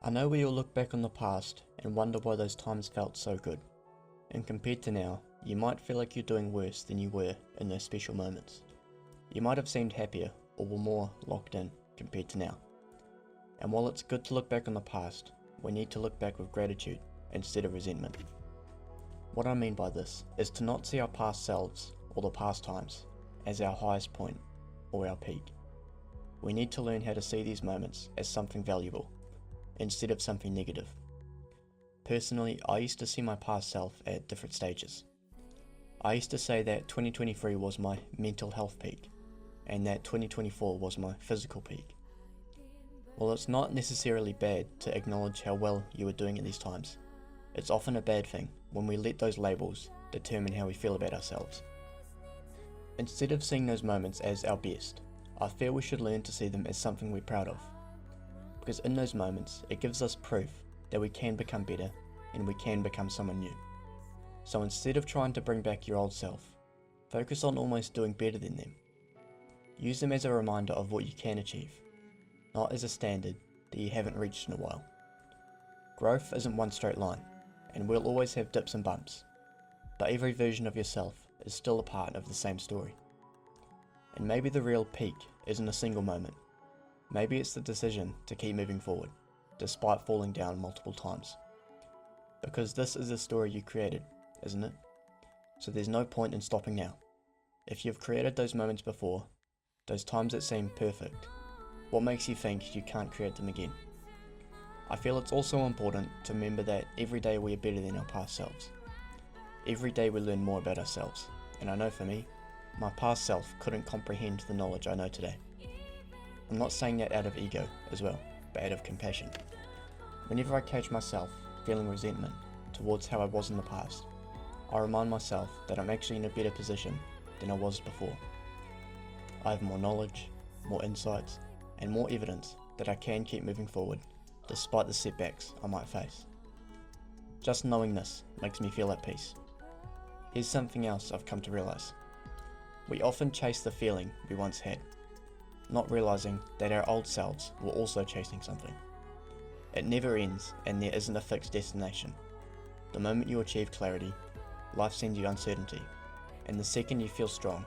I know we all look back on the past and wonder why those times felt so good, and compared to now, you might feel like you're doing worse than you were in those special moments. You might have seemed happier or were more locked in compared to now. And while it's good to look back on the past, we need to look back with gratitude instead of resentment. What I mean by this is to not see our past selves or the past times as our highest point or our peak. We need to learn how to see these moments as something valuable instead of something negative. Personally, I used to see my past self at different stages. I used to say that 2023 was my mental health peak and that 2024 was my physical peak. While it's not necessarily bad to acknowledge how well you are doing at these times, it's often a bad thing when we let those labels determine how we feel about ourselves. Instead of seeing those moments as our best, I feel we should learn to see them as something we're proud of. Because in those moments, it gives us proof that we can become better and we can become someone new. So instead of trying to bring back your old self, focus on almost doing better than them. Use them as a reminder of what you can achieve, not as a standard that you haven't reached in a while. Growth isn't one straight line, and we'll always have dips and bumps, but every version of yourself is still a part of the same story. And maybe the real peak isn't a single moment. Maybe it's the decision to keep moving forward, despite falling down multiple times. Because this is the story you created, isn't it? So there's no point in stopping now. If you've created those moments before, those times that seem perfect, what makes you think you can't create them again? I feel it's also important to remember that every day we are better than our past selves. Every day we learn more about ourselves, and I know for me, my past self couldn't comprehend the knowledge I know today. I'm not saying that out of ego as well, but out of compassion. Whenever I catch myself feeling resentment towards how I was in the past, I remind myself that I'm actually in a better position than I was before. I have more knowledge, more insights, and more evidence that I can keep moving forward despite the setbacks I might face. Just knowing this makes me feel at peace. Here's something else I've come to realize. We often chase the feeling we once had, not realizing that our old selves were also chasing something. It never ends and there isn't a fixed destination. The moment you achieve clarity, life sends you uncertainty, and the second you feel strong,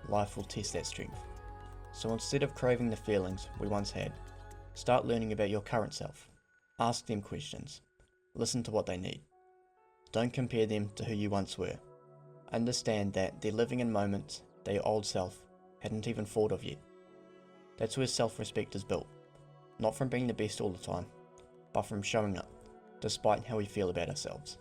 life will test that strength. So instead of craving the feelings we once had, start learning about your current self. Ask them questions. Listen to what they need. Don't compare them to who you once were. Understand that they're living in moments that your old self hadn't even thought of yet. That's where self-respect is built, not from being the best all the time, but from showing up, despite how we feel about ourselves.